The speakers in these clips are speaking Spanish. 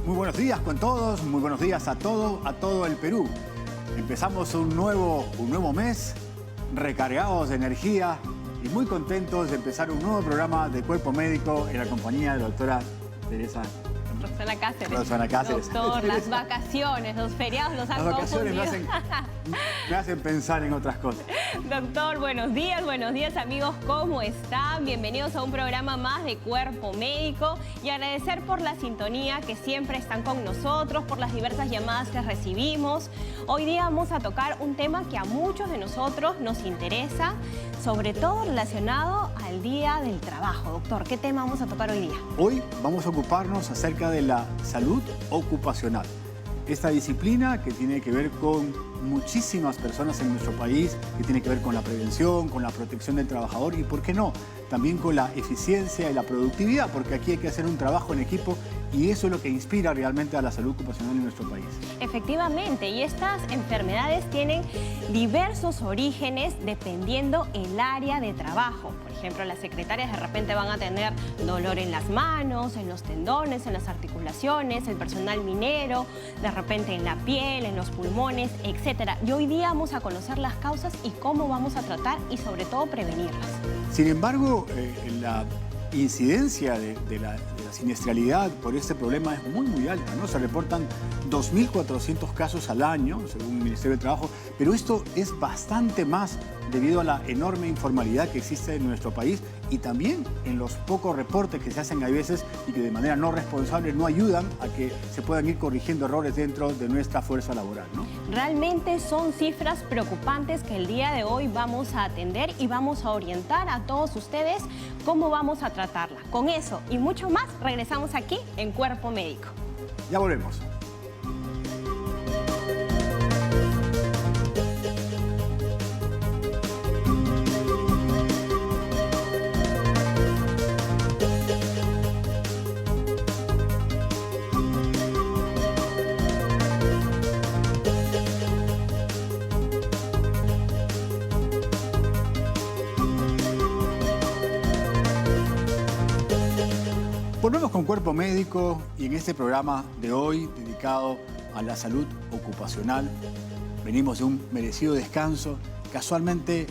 Muy buenos días con todos, muy buenos días a todo el Perú. Empezamos un nuevo mes, recargados de energía y muy contentos de empezar un nuevo programa de Cuerpo Médico en la compañía de la doctora Teresa Rosana Cáceres. Rosana Cáceres. Doctor, las vacaciones, los feriados los han confundido. Las vacaciones me hacen pensar en otras cosas. Doctor, buenos días amigos, ¿cómo están? Bienvenidos a un programa más de Cuerpo Médico y agradecer por la sintonía que siempre están con nosotros, por las diversas llamadas que recibimos. Hoy día vamos a tocar un tema que a muchos de nosotros nos interesa, sobre todo relacionado al Día del Trabajo. Doctor, ¿qué tema vamos a tocar hoy día? Hoy vamos a ocuparnos acerca de la salud ocupacional. Esta disciplina que tiene que ver con muchísimas personas en nuestro país, que tiene que ver con la prevención, con la protección del trabajador y, ¿por qué no?, también con la eficiencia y la productividad, porque aquí hay que hacer un trabajo en equipo y eso es lo que inspira realmente a la salud ocupacional en nuestro país. Efectivamente, y estas enfermedades tienen diversos orígenes dependiendo el área de trabajo. Por ejemplo, las secretarias de repente van a tener dolor en las manos, en los tendones, en las articulaciones, el personal minero, de repente en la piel, en los pulmones, etc. Y hoy día vamos a conocer las causas y cómo vamos a tratar y sobre todo prevenirlas. Sin embargo, la incidencia de la siniestralidad por este problema es muy alta, ¿no? Se reportan 2.400 casos al año, según el Ministerio del Trabajo, pero esto es bastante más debido a la enorme informalidad que existe en nuestro país y también en los pocos reportes que se hacen a veces y que de manera no responsable no ayudan a que se puedan ir corrigiendo errores dentro de nuestra fuerza laboral, ¿no? Realmente son cifras preocupantes que el día de hoy vamos a atender y vamos a orientar a todos ustedes cómo vamos a tratarla. Con eso y mucho más, regresamos aquí en Cuerpo Médico. Ya volvemos. Volvemos con Cuerpo Médico y en este programa de hoy dedicado a la salud ocupacional venimos de un merecido descanso. Casualmente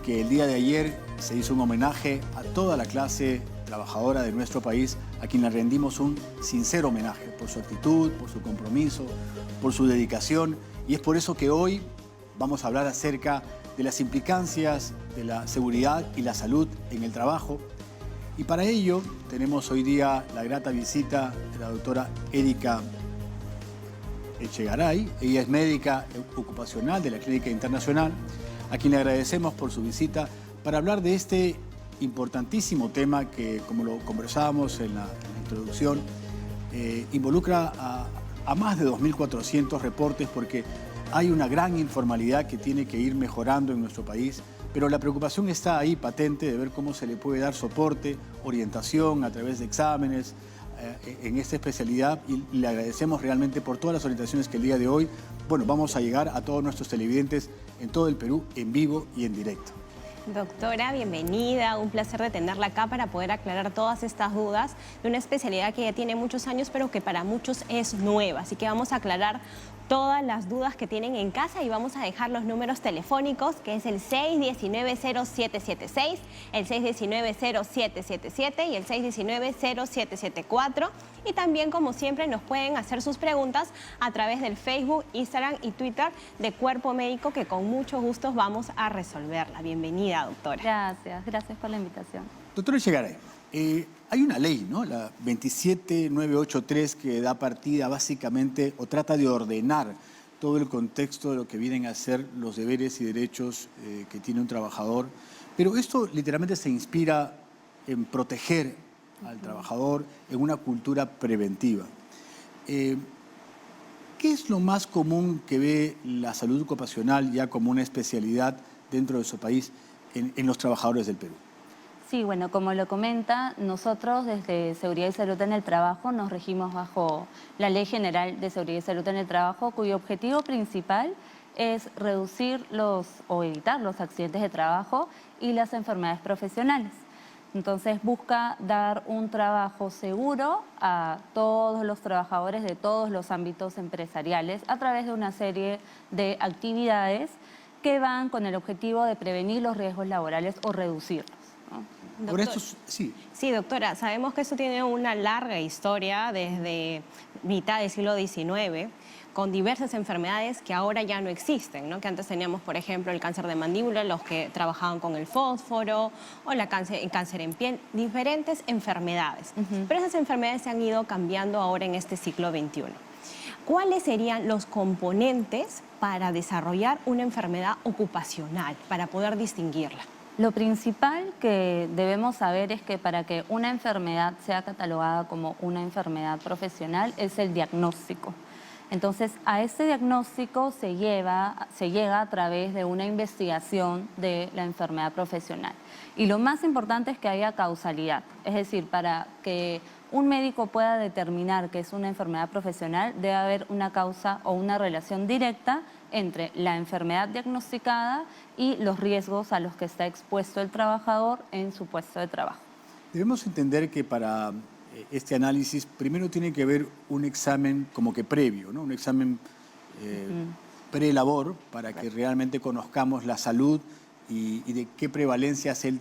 que el día de ayer se hizo un homenaje a toda la clase trabajadora de nuestro país, a quien le rendimos un sincero homenaje por su actitud, por su compromiso, por su dedicación, y es por eso que hoy vamos a hablar acerca de las implicancias de la seguridad y la salud en el trabajo. Y para ello tenemos hoy día la grata visita de la doctora Erika Echegaray. Ella es médica ocupacional de la Clínica Internacional, a quien le agradecemos por su visita para hablar de este importantísimo tema que, como lo conversábamos en la introducción, involucra a más de 2.400 reportes porque hay una gran informalidad que tiene que ir mejorando en nuestro país. Pero la preocupación está ahí patente de ver cómo se le puede dar soporte, orientación a través de exámenes en esta especialidad y le agradecemos realmente por todas las orientaciones que el día de hoy, vamos a llegar a todos nuestros televidentes en todo el Perú, en vivo y en directo. Doctora, bienvenida. Un placer de tenerla acá para poder aclarar todas estas dudas de una especialidad que ya tiene muchos años, pero que para muchos es nueva. Así que vamos a aclarar todas las dudas que tienen en casa y vamos a dejar los números telefónicos, que es el 619-0776, el 619-0777 y el 619-0774. Y también, como siempre, nos pueden hacer sus preguntas a través del Facebook, Instagram y Twitter de Cuerpo Médico, que con mucho gusto vamos a resolverla. Bienvenida, doctora. Gracias por la invitación. Doctora Echegaray, hay una ley, ¿no? La 27983, que da partida básicamente o trata de ordenar todo el contexto de lo que vienen a ser los deberes y derechos que tiene un trabajador. Pero esto literalmente se inspira en proteger al trabajador, en una cultura preventiva. ¿Qué es lo más común que ve la salud ocupacional ya como una especialidad dentro de su país en los trabajadores del Perú? Sí, bueno, como lo comenta, nosotros desde Seguridad y Salud en el Trabajo nos regimos bajo la Ley General de Seguridad y Salud en el Trabajo, cuyo objetivo principal es reducir o evitar los accidentes de trabajo y las enfermedades profesionales. Entonces busca dar un trabajo seguro a todos los trabajadores de todos los ámbitos empresariales a través de una serie de actividades que van con el objetivo de prevenir los riesgos laborales o reducirlos, ¿no? Por esto, sí. Sí, doctora, sabemos que esto tiene una larga historia desde mitad del siglo XIX, con diversas enfermedades que ahora ya no existen, ¿no? Que antes teníamos, por ejemplo, el cáncer de mandíbula, los que trabajaban con el fósforo, o el cáncer en piel, diferentes enfermedades. Pero esas enfermedades se han ido cambiando ahora en este siglo XXI. ¿Cuáles serían los componentes para desarrollar una enfermedad ocupacional, para poder distinguirla? Lo principal que debemos saber es que para que una enfermedad sea catalogada como una enfermedad profesional es el diagnóstico. Entonces, a este diagnóstico se llega a través de una investigación de la enfermedad profesional. Y lo más importante es que haya causalidad. Es decir, para que un médico pueda determinar que es una enfermedad profesional, debe haber una causa o una relación directa entre la enfermedad diagnosticada y los riesgos a los que está expuesto el trabajador en su puesto de trabajo. Debemos entender que para este análisis primero tiene que haber un examen como que previo, ¿no? Un examen pre-labor para que realmente conozcamos la salud y de qué prevalencias él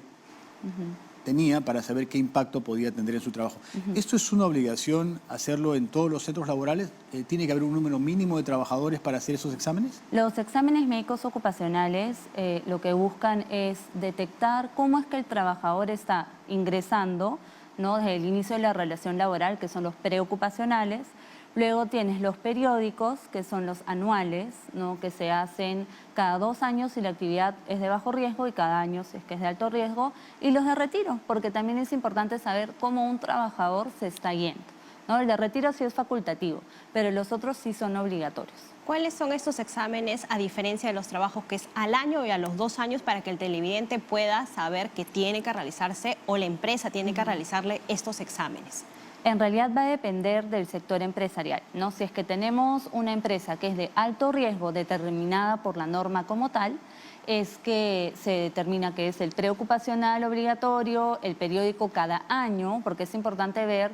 tenía para saber qué impacto podía tener en su trabajo. ¿Esto es una obligación hacerlo en todos los centros laborales? ¿Tiene que haber un número mínimo de trabajadores para hacer esos exámenes? Los exámenes médicos ocupacionales lo que buscan es detectar cómo es que el trabajador está ingresando, ¿no? Desde el inicio de la relación laboral, que son los preocupacionales. Luego tienes los periódicos, que son los anuales, ¿no? Que se hacen cada 2 años si la actividad es de bajo riesgo y cada año si es que es de alto riesgo. Y los de retiro, porque también es importante saber cómo un trabajador se está yendo, ¿no? El de retiro sí es facultativo, pero los otros sí son obligatorios. ¿Cuáles son estos exámenes a diferencia de los trabajos que es al año y a los 2 años para que el televidente pueda saber que tiene que realizarse o la empresa tiene que realizarle estos exámenes? En realidad va a depender del sector empresarial, ¿no? Si es que tenemos una empresa que es de alto riesgo determinada por la norma como tal, es que se determina que es el preocupacional obligatorio, el periódico cada año, porque es importante ver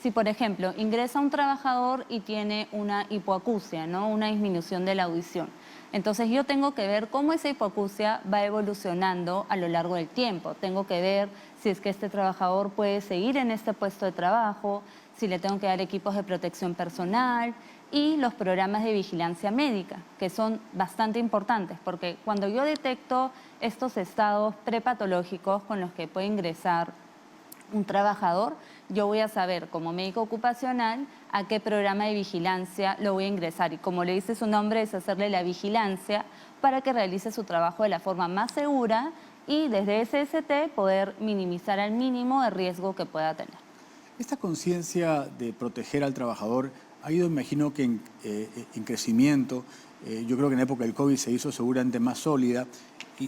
si, por ejemplo, ingresa un trabajador y tiene una hipoacusia, ¿no? Una disminución de la audición. Entonces yo tengo que ver cómo esa hipoacusia va evolucionando a lo largo del tiempo. Tengo que ver si es que este trabajador puede seguir en este puesto de trabajo, si le tengo que dar equipos de protección personal y los programas de vigilancia médica, que son bastante importantes, porque cuando yo detecto estos estados prepatológicos con los que puede ingresar un trabajador, yo voy a saber como médico ocupacional a qué programa de vigilancia lo voy a ingresar. Y como le dice su nombre, es hacerle la vigilancia para que realice su trabajo de la forma más segura y desde SST poder minimizar al mínimo el riesgo que pueda tener. Esta conciencia de proteger al trabajador ha ido, imagino que en crecimiento. Yo creo que en la época del COVID se hizo seguramente más sólida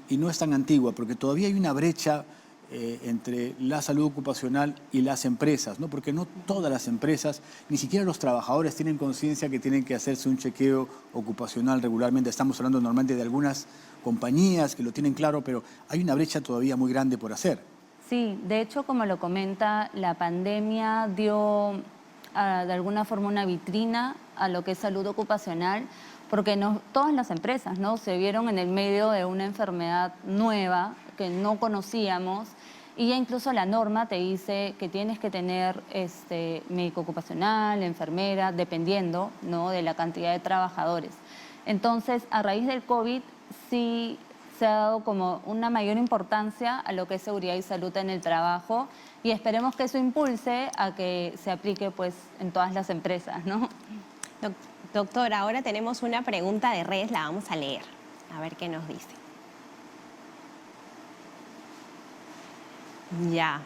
y no es tan antigua, porque todavía hay una brecha entre la salud ocupacional y las empresas, ¿no? Porque no todas las empresas, ni siquiera los trabajadores tienen conciencia que tienen que hacerse un chequeo ocupacional regularmente. Estamos hablando normalmente de algunas compañías que lo tienen claro, pero hay una brecha todavía muy grande por hacer. Sí, de hecho, como lo comenta, la pandemia dio de alguna forma una vitrina a lo que es salud ocupacional, porque no, todas las empresas, ¿no? Se vieron en el medio de una enfermedad nueva que no conocíamos y ya incluso la norma te dice que tienes que tener médico ocupacional, enfermera, dependiendo, ¿no? De la cantidad de trabajadores. Entonces, a raíz del COVID sí se ha dado como una mayor importancia a lo que es seguridad y salud en el trabajo y esperemos que eso impulse a que se aplique pues en todas las empresas, ¿no? Doctora, ahora tenemos una pregunta de redes, la vamos a leer. A ver qué nos dice. Ya,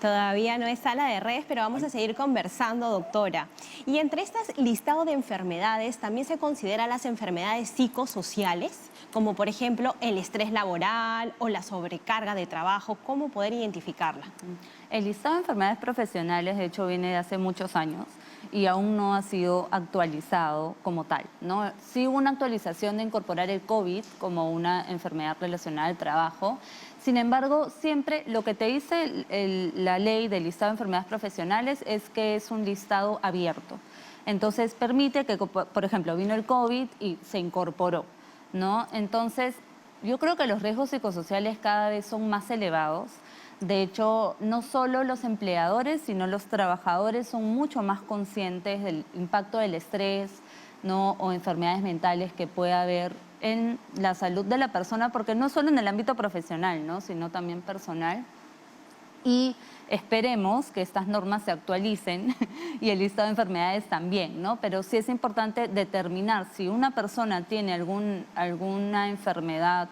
todavía no es sala de redes, pero vamos a seguir conversando, doctora. Y entre estas listado de enfermedades, también se consideran las enfermedades psicosociales, como por ejemplo el estrés laboral o la sobrecarga de trabajo. ¿Cómo poder identificarla? El listado de enfermedades profesionales, de hecho, viene de hace muchos años y aún no ha sido actualizado como tal, ¿no? Sí hubo una actualización de incorporar el COVID como una enfermedad relacionada al trabajo. Sin embargo, siempre lo que te dice la ley del listado de enfermedades profesionales es que es un listado abierto. Entonces permite que, por ejemplo, vino el COVID y se incorporó, ¿no? Entonces, yo creo que los riesgos psicosociales cada vez son más elevados. De hecho, no solo los empleadores, sino los trabajadores son mucho más conscientes del impacto del estrés, ¿no? O enfermedades mentales que puede haber en la salud de la persona, porque no solo en el ámbito profesional, ¿no? Sino también personal. Y esperemos que estas normas se actualicen y el listado de enfermedades también, ¿no? Pero sí es importante determinar si una persona tiene alguna enfermedad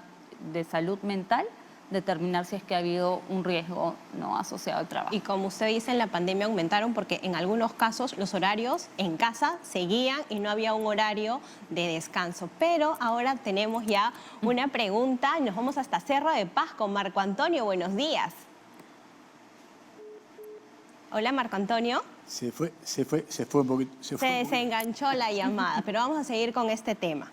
de salud mental, determinar si es que ha habido un riesgo no asociado al trabajo. Y como usted dice, en la pandemia aumentaron porque en algunos casos los horarios en casa seguían y no había un horario de descanso. Pero ahora tenemos ya una pregunta y nos vamos hasta Cerro de Paz con Marco Antonio. Buenos días. Hola, Marco Antonio. Se fue un poquito. Se enganchó la llamada, pero vamos a seguir con este tema.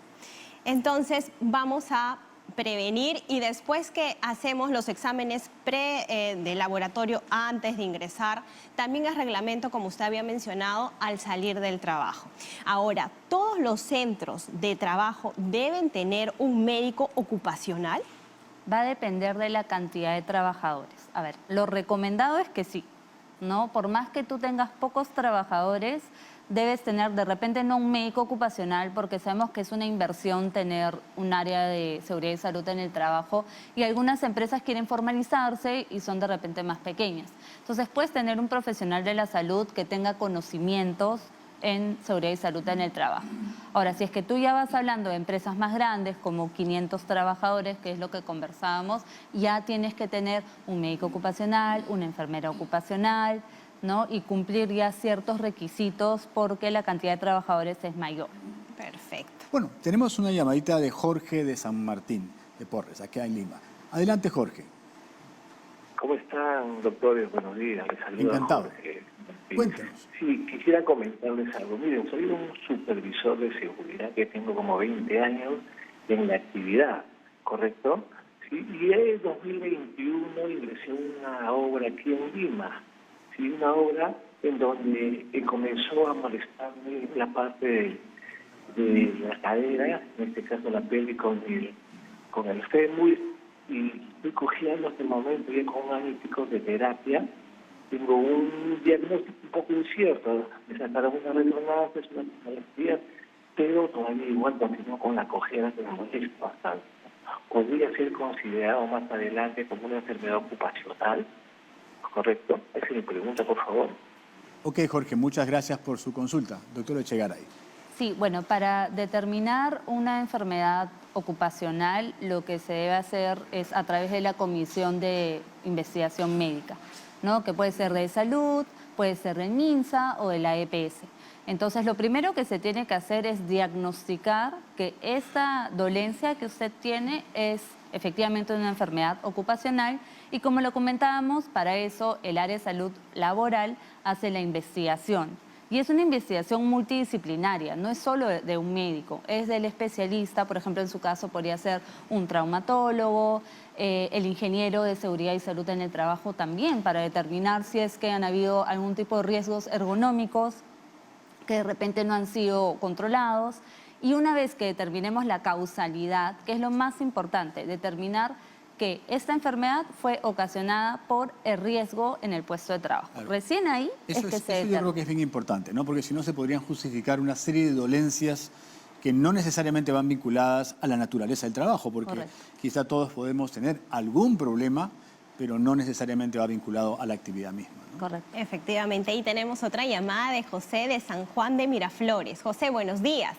Entonces, vamos a prevenir y después que hacemos los exámenes de laboratorio antes de ingresar, también es reglamento, como usted había mencionado, al salir del trabajo. Ahora, ¿todos los centros de trabajo deben tener un médico ocupacional? Va a depender de la cantidad de trabajadores. A ver, lo recomendado es que sí, ¿no? Por más que tú tengas pocos trabajadores, debes tener de repente no un médico ocupacional, porque sabemos que es una inversión tener un área de seguridad y salud en el trabajo y algunas empresas quieren formalizarse y son de repente más pequeñas. Entonces puedes tener un profesional de la salud que tenga conocimientos en seguridad y salud en el trabajo. Ahora, si es que tú ya vas hablando de empresas más grandes, como 500 trabajadores, que es lo que conversábamos, ya tienes que tener un médico ocupacional, una enfermera ocupacional, ¿no? Y cumplir ya ciertos requisitos porque la cantidad de trabajadores es mayor. Perfecto. Bueno, tenemos una llamadita de Jorge de San Martín, de Porres, acá en Lima. Adelante, Jorge. ¿Cómo están, doctores? Buenos días. Les saluda Encantado. Jorge. Cuéntenos. Sí, quisiera comentarles algo. Miren, soy un supervisor de seguridad que tengo como 20 años en la actividad, ¿correcto? Sí, y en 2021 ingresé a una obra aquí en Lima, ¿sí? Una obra en donde comenzó a molestarme la parte de la cadera, en este caso la pelvis con el fémur, y estoy cogiendo hasta el momento ya con un año y pico de terapia. Tengo un diagnóstico un poco incierto, me sacaron una resonancia, una tomografía, pero todavía igual continúo con la cojera que me molesta bastante. ¿Podría ser considerado más adelante como una enfermedad ocupacional? ¿Correcto? Esa es mi pregunta, por favor. Ok, Jorge, muchas gracias por su consulta. Doctor Echegaray. Sí, bueno, para determinar una enfermedad ocupacional, lo que se debe hacer es a través de la Comisión de Investigación Médica, ¿no? Que puede ser de salud, puede ser del MINSA o de la EPS. Entonces, lo primero que se tiene que hacer es diagnosticar que esta dolencia que usted tiene es efectivamente una enfermedad ocupacional y, como lo comentábamos, para eso el área de salud laboral hace la investigación. Y es una investigación multidisciplinaria, no es solo de un médico, es del especialista. Por ejemplo, en su caso podría ser un traumatólogo, el ingeniero de seguridad y salud en el trabajo también, para determinar si es que han habido algún tipo de riesgos ergonómicos que de repente no han sido controlados. Y una vez que determinemos la causalidad, que es lo más importante, determinar que esta enfermedad fue ocasionada por el riesgo en el puesto de trabajo. Claro. Recién ahí es que se determina. Eso yo creo que es bien importante, ¿no? Porque si no se podrían justificar una serie de dolencias que no necesariamente van vinculadas a la naturaleza del trabajo, porque correcto, quizá todos podemos tener algún problema, pero no necesariamente va vinculado a la actividad misma, ¿no? Correcto. Efectivamente. Y tenemos otra llamada de José de San Juan de Miraflores. José, buenos días.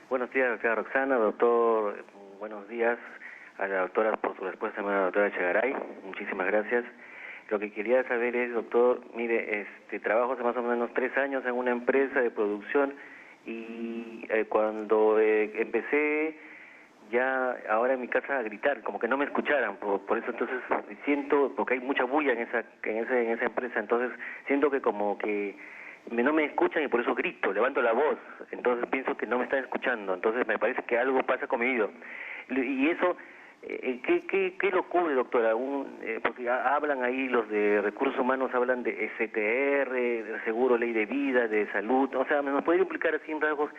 Buenos días, doctora Roxana, doctor, buenos días a la doctora por su respuesta, a la doctora Echegaray, muchísimas gracias. Lo que quería saber es, doctor, mire, trabajo hace más o menos 3 años en una empresa de producción y cuando empecé ya ahora en mi casa a gritar, como que no me escucharan, por eso entonces siento, porque hay mucha bulla en esa empresa, entonces siento que como que no me escuchan y por eso grito, levanto la voz. Entonces pienso que no me están escuchando. Entonces me parece que algo pasa con mi oído. Y eso, ¿qué lo cubre, doctora? Porque hablan ahí los de recursos humanos, hablan de STR, de seguro, ley de vida, de salud. O sea, ¿nos podría explicar así en rasgos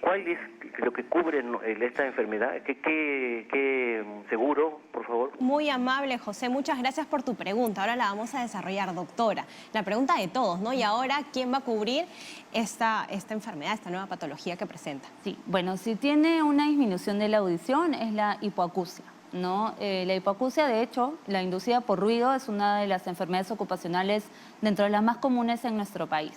cuál es lo que cubre esta enfermedad? ¿Qué seguro, por favor? Muy amable, José. Muchas gracias por tu pregunta. Ahora la vamos a desarrollar, doctora. La pregunta de todos, ¿no? Y ahora, ¿quién va a cubrir esta enfermedad, esta nueva patología que presenta? Sí, bueno, si tiene una disminución de la audición es la hipoacusia, ¿no? La hipoacusia, de hecho, la inducida por ruido, es una de las enfermedades ocupacionales dentro de las más comunes en nuestro país.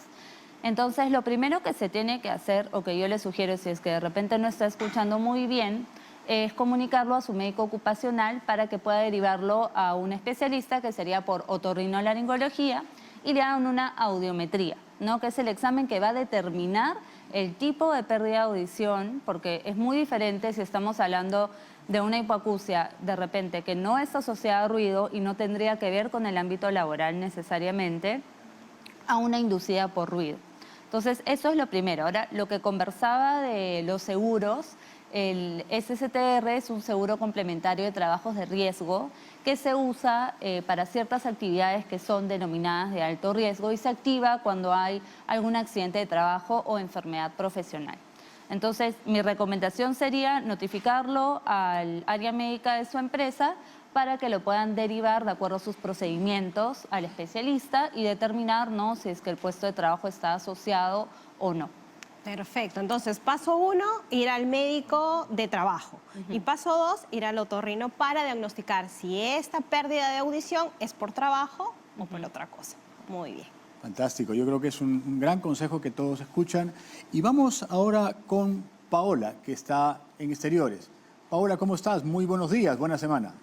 Entonces, lo primero que se tiene que hacer, o que yo le sugiero si es que de repente no está escuchando muy bien, es comunicarlo a su médico ocupacional para que pueda derivarlo a un especialista, que sería por otorrinolaringología, y le hagan una audiometría, ¿no? Que es el examen que va a determinar el tipo de pérdida de audición, porque es muy diferente si estamos hablando de una hipoacusia de repente que no es asociada a ruido y no tendría que ver con el ámbito laboral necesariamente, a una inducida por ruido. Entonces, eso es lo primero. Ahora, lo que conversaba de los seguros, el SSTR es un seguro complementario de trabajos de riesgo que se usa para ciertas actividades que son denominadas de alto riesgo y se activa cuando hay algún accidente de trabajo o enfermedad profesional. Entonces, mi recomendación sería notificarlo al área médica de su empresa para que lo puedan derivar de acuerdo a sus procedimientos al especialista y determinar, ¿no?, si es que el puesto de trabajo está asociado o no. Perfecto. Entonces, paso 1, ir al médico de trabajo. Y paso 2, ir al otorrino para diagnosticar si esta pérdida de audición es por trabajo o por otra cosa. Muy bien. Fantástico. Yo creo que es un gran consejo que todos escuchan. Y vamos ahora con Paola, que está en exteriores. Paola, ¿cómo estás? Muy buenos días, buena semana.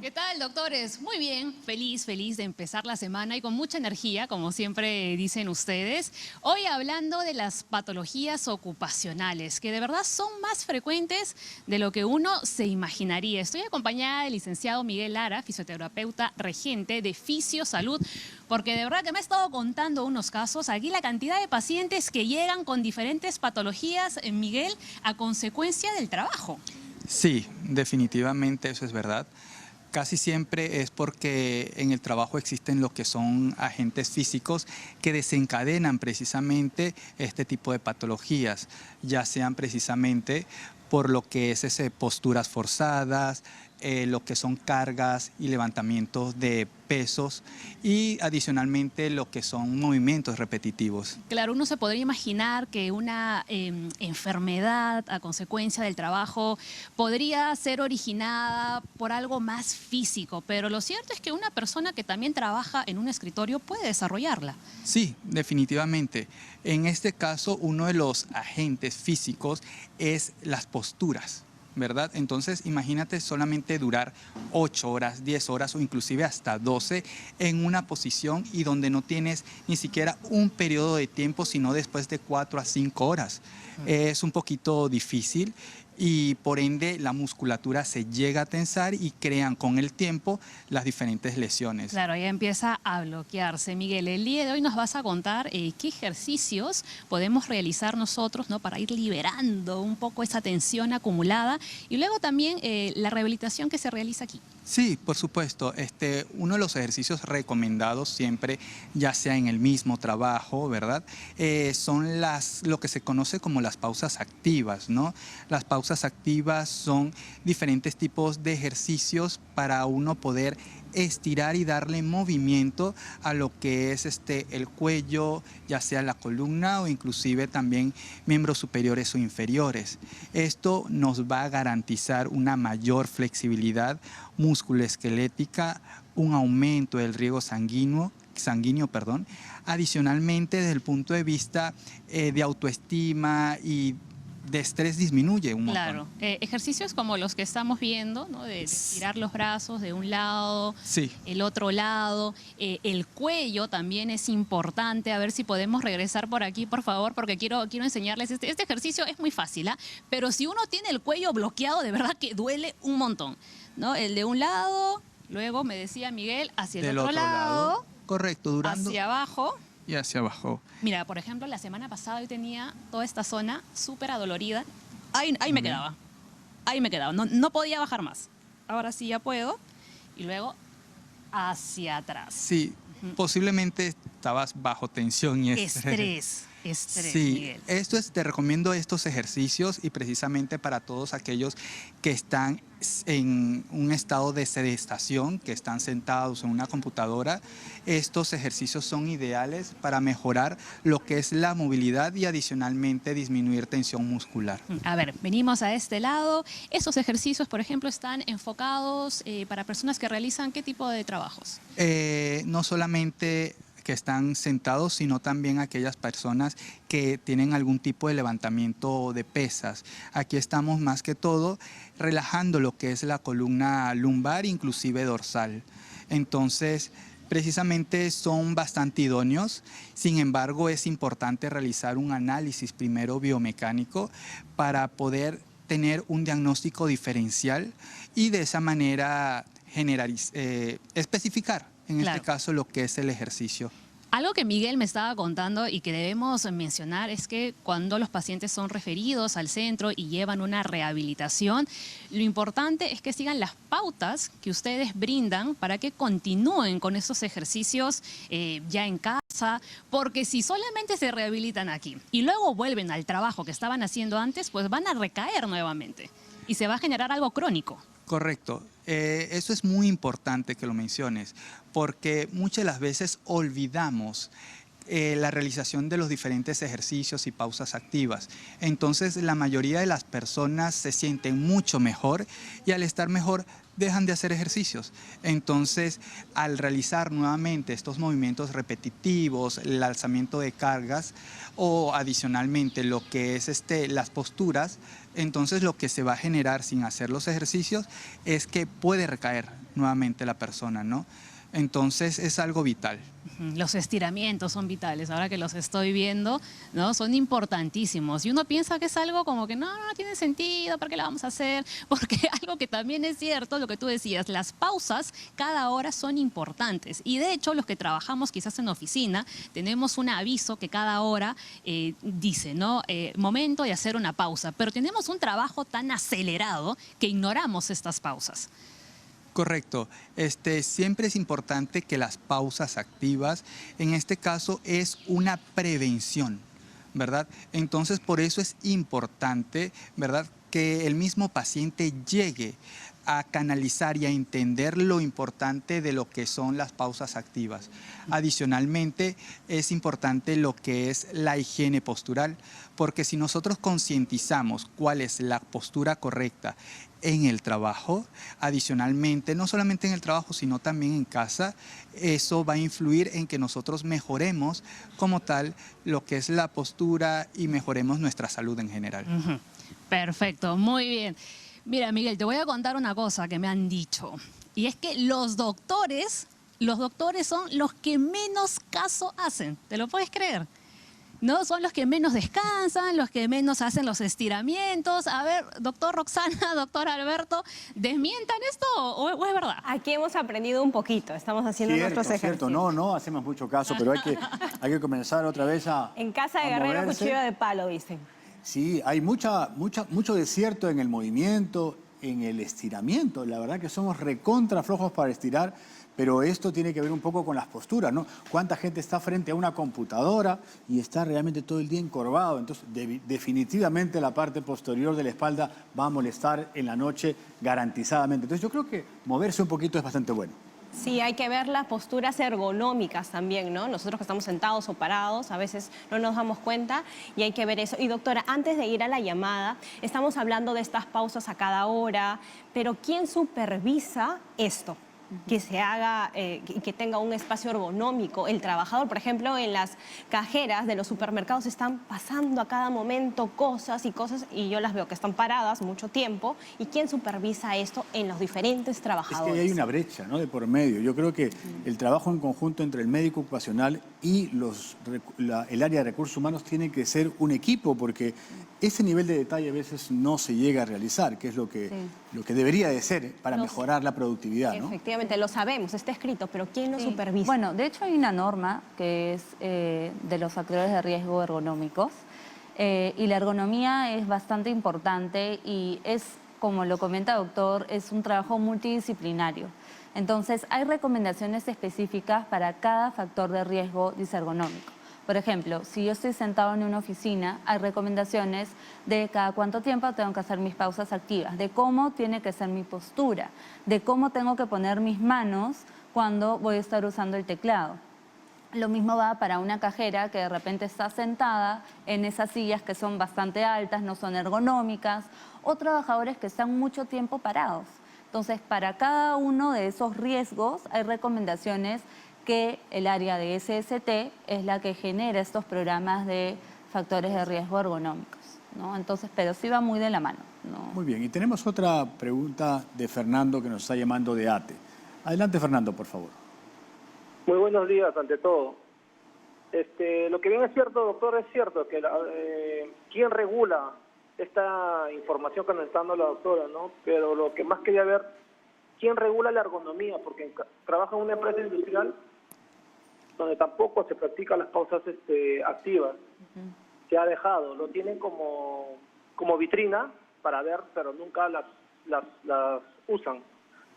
¿Qué tal, doctores? Muy bien, feliz de empezar la semana y con mucha energía, como siempre dicen ustedes. Hoy hablando de las patologías ocupacionales, que de verdad son más frecuentes de lo que uno se imaginaría. Estoy acompañada del licenciado Miguel Lara, fisioterapeuta regente de Fisiosalud, porque de verdad que me ha estado contando unos casos. Aquí la cantidad de pacientes que llegan con diferentes patologías, Miguel, a consecuencia del trabajo. Sí, definitivamente eso es verdad. Casi siempre es porque en el trabajo existen lo que son agentes físicos que desencadenan precisamente este tipo de patologías, ya sean precisamente por lo que es posturas forzadas, lo que son cargas y levantamientos de pesos y adicionalmente lo que son movimientos repetitivos. Claro, uno se podría imaginar que una enfermedad a consecuencia del trabajo podría ser originada por algo más físico, pero lo cierto es que una persona que también trabaja en un escritorio puede desarrollarla. Sí, definitivamente. En este caso, uno de los agentes físicos es las posturas, ¿verdad? Entonces, imagínate solamente durar 8 horas, 10 horas o inclusive hasta 12 en una posición y donde no tienes ni siquiera un periodo de tiempo, sino después de 4 a 5 horas. Es un poquito difícil y por ende la musculatura se llega a tensar y crean con el tiempo las diferentes lesiones. Claro, ya empieza a bloquearse. Miguel, el día de hoy nos vas a contar qué ejercicios podemos realizar nosotros, ¿no?, para ir liberando un poco esa tensión acumulada y luego también la rehabilitación que se realiza aquí. Sí, por supuesto. Uno de los ejercicios recomendados siempre, ya sea en el mismo trabajo, ¿verdad? Son lo que se conoce como las pausas activas, ¿no? Las pausas activas son diferentes tipos de ejercicios para uno poder estirar y darle movimiento a lo que es el cuello, ya sea la columna o inclusive también miembros superiores o inferiores. Esto nos va a garantizar una mayor flexibilidad musculoesquelética, un aumento del riego sanguíneo, adicionalmente desde el punto de vista de autoestima y de estrés disminuye un montón. Claro, ejercicios como los que estamos viendo, ¿no?, de estirar los brazos de un lado, sí, el otro lado, el cuello también es importante. A ver si podemos regresar por aquí, por favor, porque quiero enseñarles. Este ejercicio es muy fácil, ¿ah? Pero si uno tiene el cuello bloqueado, de verdad que duele un montón, ¿no? El de un lado, luego me decía Miguel, hacia el otro lado. Correcto, durando. Hacia abajo. y hacia abajo. Mira, por ejemplo, la semana pasada yo tenía toda esta zona súper adolorida. Ahí me quedaba. Ahí me quedaba. No podía bajar más. Ahora sí ya puedo. Y luego hacia atrás. Sí, posiblemente estabas bajo tensión y Estrés, Sí, Miguel. te recomiendo estos ejercicios y precisamente para todos aquellos que están en un estado de sedestación, que están sentados en una computadora, estos ejercicios son ideales para mejorar lo que es la movilidad y adicionalmente disminuir tensión muscular. A ver, venimos a este lado. Esos ejercicios, por ejemplo, están enfocados para personas que realizan ¿qué tipo de trabajos? No solamente que están sentados, sino también aquellas personas que tienen algún tipo de levantamiento de pesas. Aquí estamos más que todo relajando lo que es la columna lumbar, inclusive dorsal. Entonces, precisamente son bastante idóneos. Sin embargo, es importante realizar un análisis primero biomecánico para poder tener un diagnóstico diferencial y de esa manera especificar en Claro. este caso lo que es el ejercicio. Algo que Miguel me estaba contando y que debemos mencionar es que cuando los pacientes son referidos al centro y llevan una rehabilitación, lo importante es que sigan las pautas que ustedes brindan para que continúen con esos ejercicios ya en casa, porque si solamente se rehabilitan aquí y luego vuelven al trabajo que estaban haciendo antes, pues van a recaer nuevamente y se va a generar algo crónico. Correcto. Eso es muy importante que lo menciones, porque muchas de las veces olvidamos la realización de los diferentes ejercicios y pausas activas. Entonces, la mayoría de las personas se sienten mucho mejor y al estar mejor dejan de hacer ejercicios. Entonces, al realizar nuevamente estos movimientos repetitivos, el alzamiento de cargas o adicionalmente lo que es las posturas, entonces lo que se va a generar sin hacer los ejercicios es que puede recaer nuevamente la persona, ¿no? Entonces es algo vital. Los estiramientos son vitales, ahora que los estoy viendo, ¿no? Son importantísimos. Y uno piensa que es algo como que no tiene sentido, ¿para qué lo vamos a hacer? Porque algo que también es cierto, lo que tú decías, las pausas cada hora son importantes. Y de hecho, los que trabajamos quizás en oficina, tenemos un aviso que cada hora dice, ¿no? Momento de hacer una pausa. Pero tenemos un trabajo tan acelerado que ignoramos estas pausas. Correcto. Siempre es importante que las pausas activas, en este caso, es una prevención, ¿verdad? Entonces, por eso es importante, ¿verdad?, que el mismo paciente llegue a canalizar y a entender lo importante de lo que son las pausas activas. Adicionalmente, es importante lo que es la higiene postural, porque si nosotros concientizamos cuál es la postura correcta en el trabajo, adicionalmente, no solamente en el trabajo, sino también en casa, eso va a influir en que nosotros mejoremos como tal lo que es la postura y mejoremos nuestra salud en general. Perfecto, muy bien. Mira, Miguel, te voy a contar una cosa que me han dicho. Y es que los doctores son los que menos caso hacen. ¿Te lo puedes creer? ¿No? Son los que menos descansan, los que menos hacen los estiramientos. A ver, doctor Roxana, doctor Alberto, ¿desmientan esto o es verdad? Aquí hemos aprendido un poquito, estamos haciendo nuestros ejercicios. Cierto, no hacemos mucho caso, pero hay que comenzar otra vez a En casa de Guerrero, moverse. cuchillo de palo, dicen. Sí, hay mucho desierto en el movimiento, en el estiramiento. La verdad que somos recontra flojos para estirar, pero esto tiene que ver un poco con las posturas, ¿no? ¿Cuánta gente está frente a una computadora y está realmente todo el día encorvado? Entonces, definitivamente la parte posterior de la espalda va a molestar en la noche garantizadamente. Entonces, yo creo que moverse un poquito es bastante bueno. Sí, hay que ver las posturas ergonómicas también, ¿no? Nosotros que estamos sentados o parados, a veces no nos damos cuenta y hay que ver eso. Y doctora, antes de ir a la llamada, estamos hablando de estas pausas a cada hora, pero ¿quién supervisa esto? Que se haga, que tenga un espacio ergonómico. El trabajador, por ejemplo, en las cajeras de los supermercados están pasando a cada momento cosas y yo las veo que están paradas mucho tiempo. ¿Y quién supervisa esto en los diferentes trabajadores? Es que hay una brecha, ¿no?, de por medio. Yo creo que el trabajo en conjunto entre el médico ocupacional y el área de recursos humanos tiene que ser un equipo, porque ese nivel de detalle a veces no se llega a realizar, que es lo que debería de ser para mejorar la productividad, ¿no? Efectivamente, lo sabemos, está escrito, pero ¿quién lo supervisa? Bueno, de hecho hay una norma que es de los factores de riesgo ergonómicos, y la ergonomía es bastante importante y es, como lo comenta doctor, es un trabajo multidisciplinario. Entonces, hay recomendaciones específicas para cada factor de riesgo disergonómico. Por ejemplo, si yo estoy sentado en una oficina, hay recomendaciones de cada cuánto tiempo tengo que hacer mis pausas activas, de cómo tiene que ser mi postura, de cómo tengo que poner mis manos cuando voy a estar usando el teclado. Lo mismo va para una cajera que de repente está sentada en esas sillas que son bastante altas, no son ergonómicas, o trabajadores que están mucho tiempo parados. Entonces, para cada uno de esos riesgos hay recomendaciones que el área de SST es la que genera estos programas de factores de riesgo ergonómicos, ¿no? Entonces, pero sí va muy de la mano, ¿no? Muy bien, y tenemos otra pregunta de Fernando que nos está llamando de ATE. Adelante, Fernando, por favor. Muy buenos días, ante todo. Lo que bien es cierto, doctor, es cierto que ¿quién regula esta información que nos está dando la doctora, ¿no? Pero lo que más quería ver, ¿quién regula la ergonomía? Porque trabaja en una empresa industrial donde tampoco se practican las pausas activas. Se ha dejado, lo tienen como vitrina para ver, pero nunca las usan.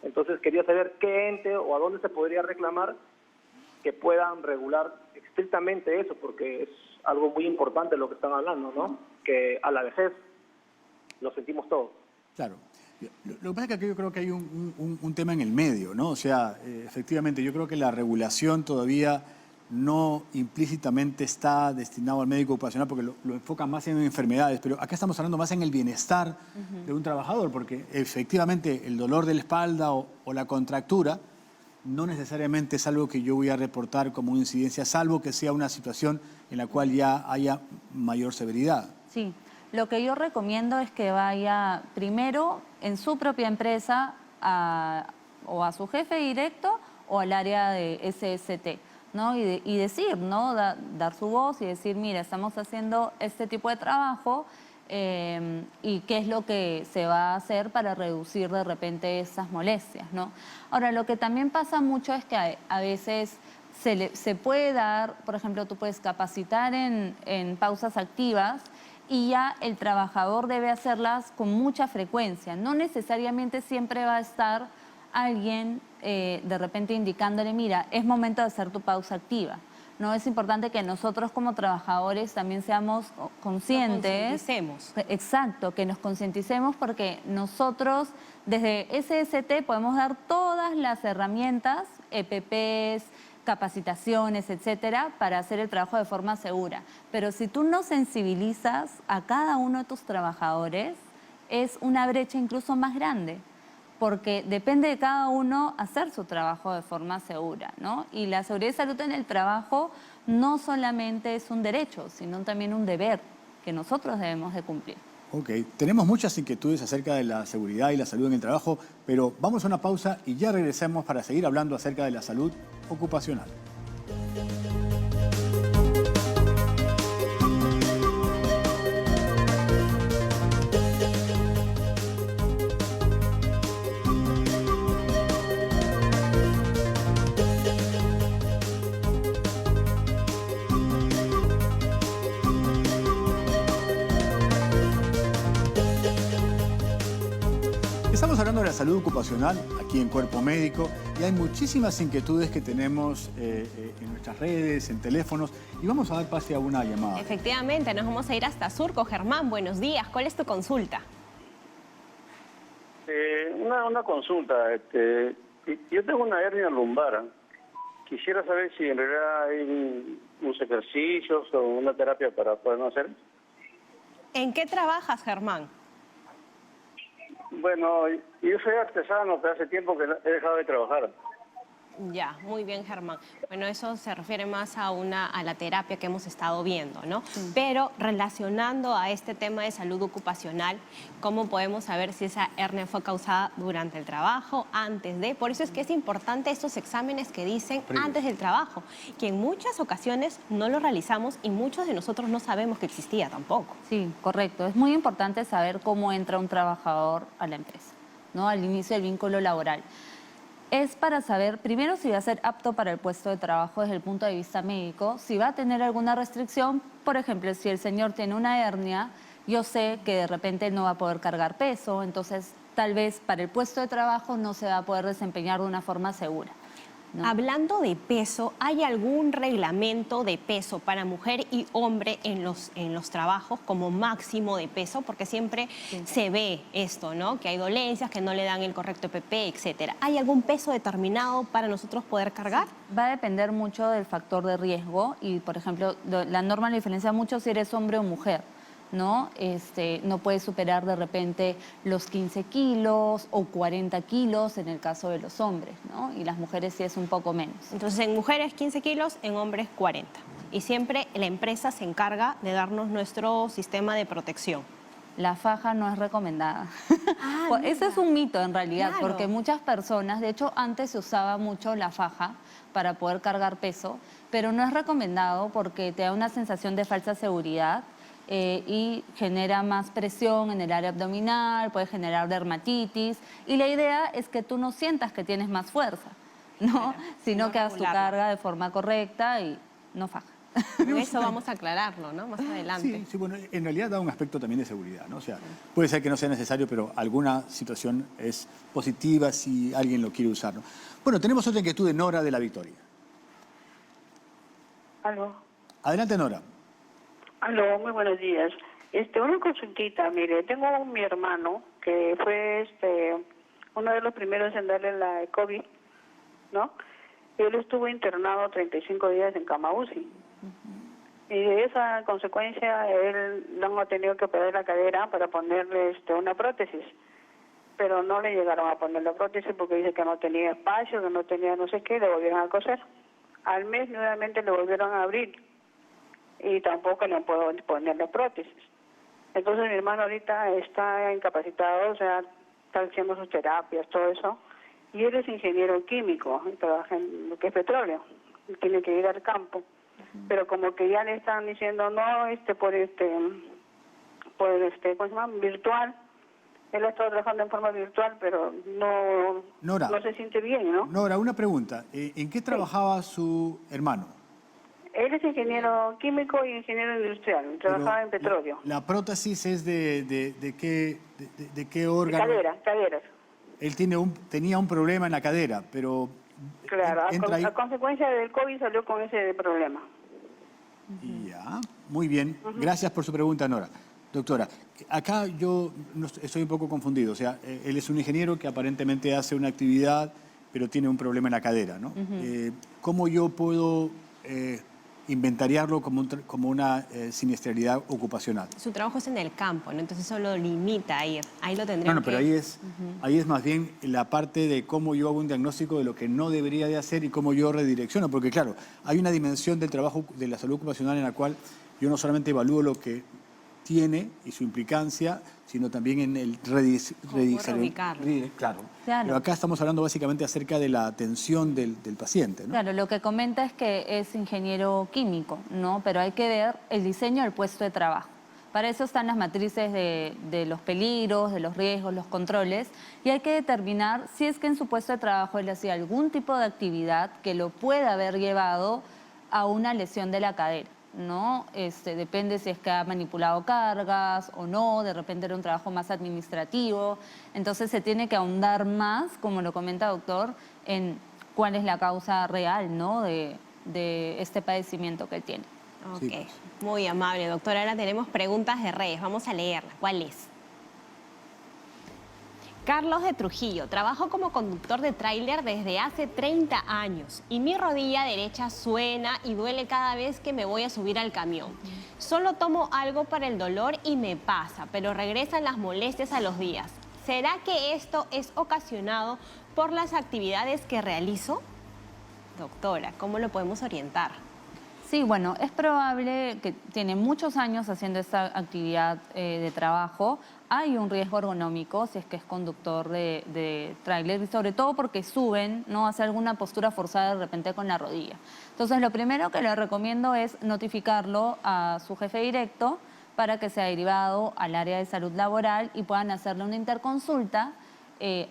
Entonces quería saber qué ente o a dónde se podría reclamar que puedan regular estrictamente eso, porque es algo muy importante lo que están hablando, ¿no? Que a la vejez lo sentimos todos. Claro. Lo que pasa es que aquí yo creo que hay un tema en el medio, ¿no? O sea, efectivamente, yo creo que la regulación todavía no implícitamente está destinado al médico ocupacional porque lo enfoca más en enfermedades, pero acá estamos hablando más en el bienestar de un trabajador, porque efectivamente el dolor de la espalda o la contractura no necesariamente es algo que yo voy a reportar como una incidencia, salvo que sea una situación en la cual ya haya mayor severidad. Sí, lo que yo recomiendo es que vaya primero en su propia empresa o a su jefe directo o al área de SST, ¿no? Y decir, ¿no? Dar su voz y decir, mira, estamos haciendo este tipo de trabajo y qué es lo que se va a hacer para reducir de repente esas molestias, ¿no? Ahora, lo que también pasa mucho es que a veces se puede dar, por ejemplo, tú puedes capacitar en pausas activas y ya el trabajador debe hacerlas con mucha frecuencia. No necesariamente siempre va a estar alguien de repente indicándole, mira, es momento de hacer tu pausa activa. No, es importante que nosotros como trabajadores también seamos conscientes. Nos concienticemos. Exacto, que nos concienticemos porque nosotros desde SST podemos dar todas las herramientas, EPPs, capacitaciones, etcétera, para hacer el trabajo de forma segura. Pero si tú no sensibilizas a cada uno de tus trabajadores, es una brecha incluso más grande, porque depende de cada uno hacer su trabajo de forma segura, ¿no? Y la seguridad y salud en el trabajo no solamente es un derecho, sino también un deber que nosotros debemos de cumplir. Ok, tenemos muchas inquietudes acerca de la seguridad y la salud en el trabajo, pero vamos a una pausa y ya regresamos para seguir hablando acerca de la salud ocupacional. Estamos hablando de la salud ocupacional aquí en Cuerpo Médico y hay muchísimas inquietudes que tenemos en nuestras redes, en teléfonos, y vamos a dar pase a una llamada. Efectivamente, nos vamos a ir hasta Surco. Germán, buenos días. ¿Cuál es tu consulta? Una consulta. Yo tengo una hernia lumbar. Quisiera saber si en realidad hay unos ejercicios o una terapia para poder hacer. ¿En qué trabajas, Germán? Bueno, yo soy artesano, pero hace tiempo que he dejado de trabajar. Ya, muy bien, Germán. Bueno, eso se refiere más a la terapia que hemos estado viendo, ¿no? Sí. Pero relacionando a este tema de salud ocupacional, ¿cómo podemos saber si esa hernia fue causada durante el trabajo, antes de? Por eso es que es importante estos exámenes que dicen antes del trabajo, que en muchas ocasiones no lo realizamos y muchos de nosotros no sabemos que existía tampoco. Sí, correcto. Es muy importante saber cómo entra un trabajador a la empresa, ¿no? Al inicio del vínculo laboral. Es para saber, primero, si va a ser apto para el puesto de trabajo desde el punto de vista médico, si va a tener alguna restricción. Por ejemplo, si el señor tiene una hernia, yo sé que de repente no va a poder cargar peso, entonces tal vez para el puesto de trabajo no se va a poder desempeñar de una forma segura, ¿no? Hablando de peso, ¿hay algún reglamento de peso para mujer y hombre en los trabajos como máximo de peso? Porque siempre se ve esto, ¿no? Que hay dolencias, que no le dan el correcto PP, etcétera. ¿Hay algún peso determinado para nosotros poder cargar? Va a depender mucho del factor de riesgo y, por ejemplo, la norma le diferencia mucho si eres hombre o mujer, ¿no? No puedes superar de repente los 15 kilos o 40 kilos en el caso de los hombres, ¿no? Y las mujeres sí es un poco menos. Entonces, en mujeres 15 kilos, en hombres 40. Y siempre la empresa se encarga de darnos nuestro sistema de protección. La faja no es recomendada. Ese es un mito en realidad, claro. Porque muchas personas, de hecho antes se usaba mucho la faja para poder cargar peso, pero no es recomendado porque te da una sensación de falsa seguridad. Y genera más presión en el área abdominal, puede generar dermatitis. Y la idea es que tú no sientas que tienes más fuerza, ¿no? Sino que hagas tu carga de forma correcta y no faja. Eso vamos a aclararlo, ¿no? Más adelante. Sí, bueno, en realidad da un aspecto también de seguridad, ¿no? O sea, puede ser que no sea necesario, pero alguna situación es positiva si alguien lo quiere usar, ¿no? Bueno, tenemos otra inquietud de Nora de La Victoria. ¿Aló? Adelante, Nora. Aló, muy buenos días. Una consultita, mire, tengo mi hermano que fue uno de los primeros en darle la COVID, ¿no? Él estuvo internado 35 días en cama UCI. Y de esa consecuencia él no ha tenido que operar la cadera para ponerle una prótesis. Pero no le llegaron a poner la prótesis porque dice que no tenía espacio, que no tenía no sé qué, le volvieron a coser. Al mes nuevamente le volvieron a abrir. Y tampoco le puedo poner la prótesis. Entonces mi hermano ahorita está incapacitado, o sea, está haciendo sus terapias, todo eso, y él es ingeniero químico, trabaja en lo que es petróleo, tiene que ir al campo, pero como que ya le están diciendo no, ¿cómo se llama? Virtual. Él ha estado trabajando en forma virtual, pero no se siente bien, ¿no? Nora, una pregunta, ¿en qué trabajaba su hermano? Él es ingeniero químico y ingeniero industrial, trabajaba en petróleo. ¿La prótesis es de qué órgano? Caderas. Él tenía un problema en la cadera, pero... Claro, a consecuencia del COVID salió con ese problema. Ya, muy bien. Gracias por su pregunta, Nora. Doctora, acá yo estoy un poco confundido. O sea, él es un ingeniero que aparentemente hace una actividad, pero tiene un problema en la cadera, ¿no? ¿Cómo yo puedo inventariarlo como una siniestralidad ocupacional? Su trabajo es en el campo, ¿no? Entonces eso lo limita a ir. Ahí lo tendría que... pero ahí es más bien la parte de cómo yo hago un diagnóstico de lo que no debería de hacer y cómo yo redirecciono. Porque claro, hay una dimensión del trabajo de la salud ocupacional en la cual yo no solamente evalúo lo que tiene y su implicancia, sino también en el reubicarlo. Claro. Pero acá estamos hablando básicamente acerca de la atención del paciente, ¿no? Claro, lo que comenta es que es ingeniero químico, ¿no? Pero hay que ver el diseño del puesto de trabajo. Para eso están las matrices de los peligros, de los riesgos, los controles, y hay que determinar si es que en su puesto de trabajo él hacía algún tipo de actividad que lo pueda haber llevado a una lesión de la cadera, ¿no? Depende si es que ha manipulado cargas o no, de repente era un trabajo más administrativo. Entonces se tiene que ahondar más, como lo comenta doctor, en cuál es la causa real, ¿no? de este padecimiento que él tiene. Ok, sí. Muy amable, doctora. Ahora tenemos preguntas de redes, vamos a leerlas. ¿Cuál es? Carlos de Trujillo, trabajo como conductor de tráiler desde hace 30 años y mi rodilla derecha suena y duele cada vez que me voy a subir al camión. Solo tomo algo para el dolor y me pasa, pero regresan las molestias a los días. ¿Será que esto es ocasionado por las actividades que realizo? doctora? ¿Cómo lo podemos orientar? Sí, bueno, es probable que tiene muchos años haciendo esta actividad de trabajo. Hay un riesgo ergonómico si es que es conductor de tráiler, y sobre todo porque suben, ¿no? Hace alguna postura forzada de repente con la rodilla. Entonces, lo primero que le recomiendo es notificarlo a su jefe directo para que sea derivado al área de salud laboral y puedan hacerle una interconsulta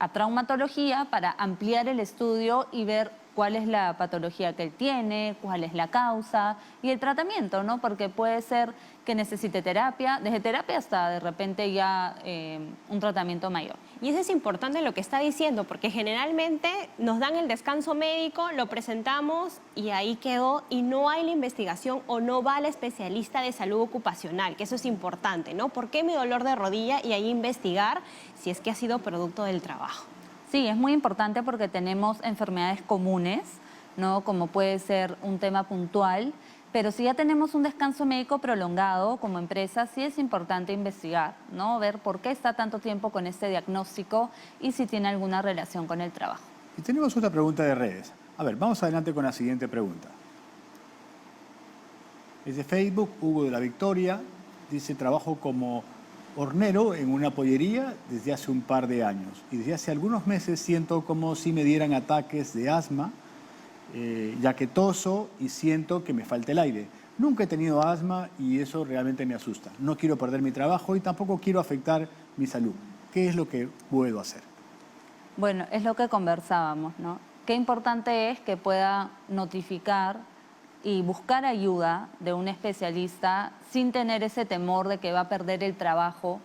a traumatología para ampliar el estudio y ver cuál es la patología que él tiene, cuál es la causa y el tratamiento, ¿no? Porque puede ser que necesite terapia, desde terapia hasta de repente ya un tratamiento mayor. Y eso es importante lo que está diciendo, porque generalmente nos dan el descanso médico, lo presentamos y ahí quedó, y no hay la investigación o no va al especialista de salud ocupacional, que eso es importante, ¿no? ¿Por qué mi dolor de rodilla? Y ahí investigar si es que ha sido producto del trabajo. Sí, es muy importante porque tenemos enfermedades comunes, ¿no? Como puede ser un tema puntual, pero si ya tenemos un descanso médico prolongado como empresa, sí es importante investigar, ¿no? Ver por qué está tanto tiempo con este diagnóstico y si tiene alguna relación con el trabajo. Y tenemos otra pregunta de redes. A ver, vamos adelante con la siguiente pregunta. Es de Facebook, Hugo de la Victoria, dice: trabajo como hornero en una pollería desde hace un par de años y desde hace algunos meses siento como si me dieran ataques de asma, ya que toso y siento que me falta el aire. Nunca he tenido asma y eso realmente me asusta. No quiero perder mi trabajo y tampoco quiero afectar mi salud. ¿Qué es lo que puedo hacer? Bueno, es lo que conversábamos, ¿no? Qué importante es que pueda notificar y buscar ayuda de un especialista sin tener ese temor de que va a perder el trabajo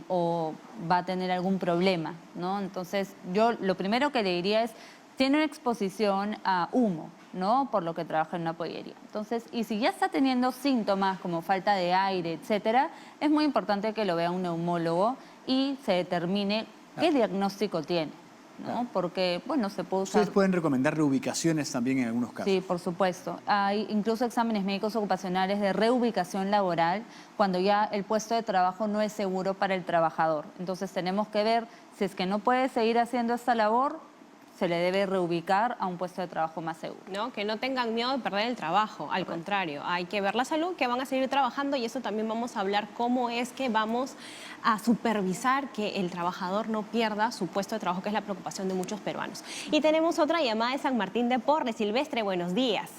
o va a tener algún problema, ¿no? Entonces, yo lo primero que le diría es: tiene una exposición a humo, ¿no? Por lo que trabaja en una pollería. Entonces, y si ya está teniendo síntomas como falta de aire, etcétera, es muy importante que lo vea un neumólogo y se determine qué diagnóstico tiene, ¿no? Porque, bueno, se puede usar... Ustedes pueden recomendar reubicaciones también en algunos casos. Sí, por supuesto. Hay incluso exámenes médicos ocupacionales de reubicación laboral cuando ya el puesto de trabajo no es seguro para el trabajador. Entonces tenemos que ver si es que no puede seguir haciendo esta labor, se le debe reubicar a un puesto de trabajo más seguro. ¿No? Que no tengan miedo de perder el trabajo, al contrario, hay que ver la salud, que van a seguir trabajando, y eso también vamos a hablar cómo es que vamos a supervisar que el trabajador no pierda su puesto de trabajo, que es la preocupación de muchos peruanos. Y tenemos otra llamada de San Martín de Porres. Silvestre, buenos días.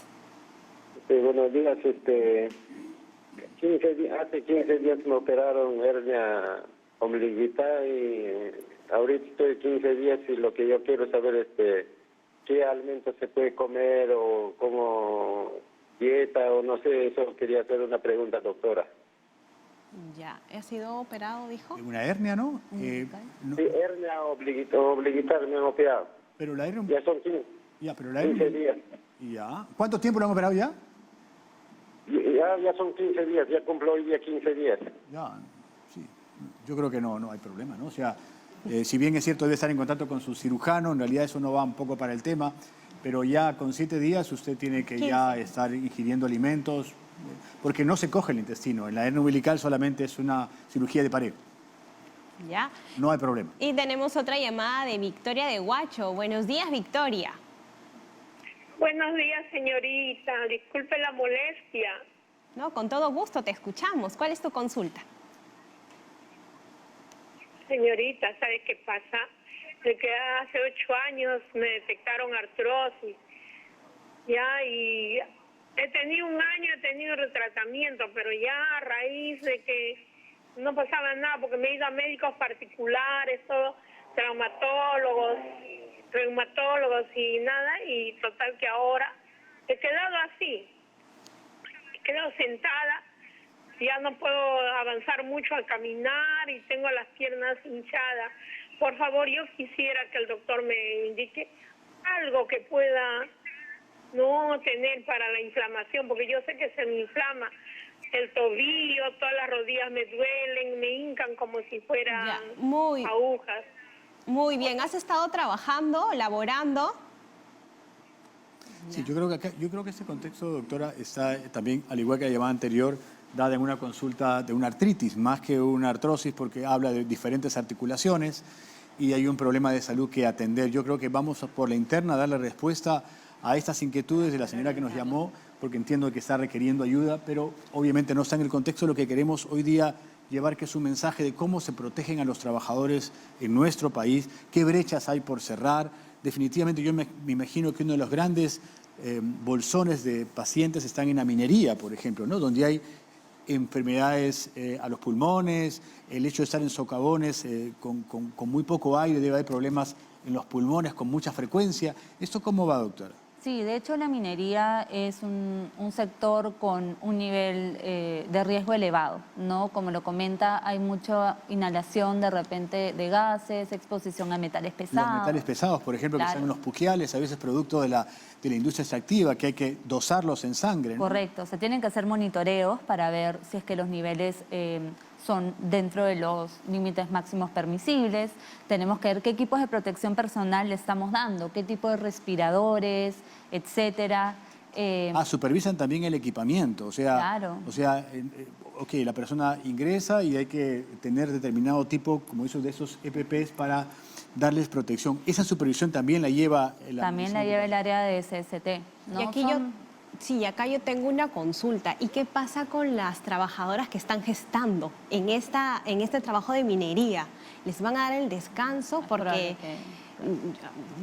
Buenos días, hace 15 días me operaron hernia ombliguita y ahorita estoy 15 días y lo que yo quiero saber qué alimentos se puede comer o cómo dieta o no sé, eso quería hacer una pregunta, doctora. Ya, ¿ha sido operado, dijo? Una hernia, ¿no? No. Sí, hernia ombliguita me han operado. Pero la hernia... Ya son 15, ya, pero la hernia... 15 días. Ya. ¿Cuánto tiempo lo han operado ya? Ya son 15 días, ya cumplo hoy día 15 días. Ya, sí. Yo creo que no hay problema, ¿no? O sea, si bien es cierto debe estar en contacto con su cirujano, en realidad eso no va un poco para el tema, pero ya con 7 días usted tiene que ya estar ingiriendo alimentos, porque no se coge el intestino. En la hernia umbilical solamente es una cirugía de pared. Ya. No hay problema. Y tenemos otra llamada de Victoria de Huacho. Buenos días, Victoria. Buenos días, señorita. Disculpe la molestia. No, con todo gusto, te escuchamos. ¿Cuál es tu consulta? Señorita, ¿sabe qué pasa? De que hace 8 años me detectaron artrosis. Ya, y he tenido un año, he tenido retratamiento, pero ya a raíz de que no pasaba nada, porque me he ido a médicos particulares, todo, traumatólogos, reumatólogos y nada, y total que ahora he quedado así, he quedado sentada, ya no puedo avanzar mucho al caminar y tengo las piernas hinchadas. Por favor, yo quisiera que el doctor me indique algo que pueda no tener para la inflamación, porque yo sé que se me inflama el tobillo, todas las rodillas me duelen, me hincan como si fueran agujas. Muy bien, ¿has estado trabajando, laborando? Sí, yo creo que este contexto, doctora, está también, al igual que la llamada anterior, dada en una consulta de una artritis, más que una artrosis, porque habla de diferentes articulaciones y hay un problema de salud que atender. Yo creo que vamos por la interna a darle respuesta a estas inquietudes de la señora que nos llamó, porque entiendo que está requiriendo ayuda, pero obviamente no está en el contexto de lo que queremos hoy día llevar, que es un mensaje de cómo se protegen a los trabajadores en nuestro país, qué brechas hay por cerrar. Definitivamente yo me imagino que uno de los grandes bolsones de pacientes están en la minería, por ejemplo, ¿no? Donde hay enfermedades a los pulmones, el hecho de estar en socavones con muy poco aire, debe haber problemas en los pulmones con mucha frecuencia. ¿Esto cómo va, doctora? Sí, de hecho la minería es un sector con un nivel de riesgo elevado, ¿no? Como lo comenta, hay mucha inhalación de repente de gases, exposición a metales pesados. Los metales pesados, por ejemplo, Claro. que están en los puquiales, a veces producto de la industria extractiva, que hay que dosarlos en sangre, ¿no? Correcto, se tienen que hacer monitoreos para ver si es que los niveles son dentro de los límites máximos permisibles. Tenemos que ver qué equipos de protección personal le estamos dando, qué tipo de respiradores, etcétera. Supervisan también el equipamiento, o sea, Claro. ok, la persona ingresa y hay que tener determinado tipo, como hizo de esos EPPs para darles protección. Esa supervisión también la lleva También la lleva el área de SST, ¿no? Y aquí acá yo tengo una consulta. ¿Y qué pasa con las trabajadoras que están gestando en este trabajo de minería? ¿Les van a dar el descanso? Porque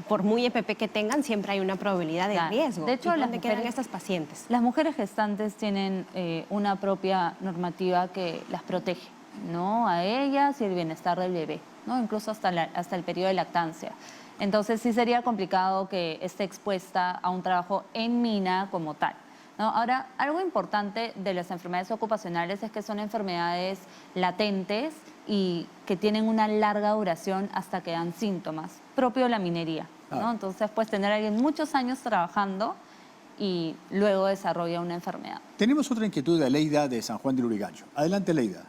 por muy EPP que tengan, siempre hay una probabilidad de riesgo. De hecho, ¿Y dónde quedan estas pacientes? Las mujeres gestantes tienen una propia normativa que las protege, ¿no? A ellas y el bienestar del bebé, ¿no? Incluso hasta el periodo de lactancia. Entonces sí sería complicado que esté expuesta a un trabajo en mina como tal, ¿no? Ahora, algo importante de las enfermedades ocupacionales es que son enfermedades latentes y que tienen una larga duración hasta que dan síntomas, propio de la minería, ¿no? Entonces puedes tener a alguien muchos años trabajando y luego desarrolla una enfermedad. Tenemos otra inquietud de Leida de San Juan del Urigancho. Adelante, Leida.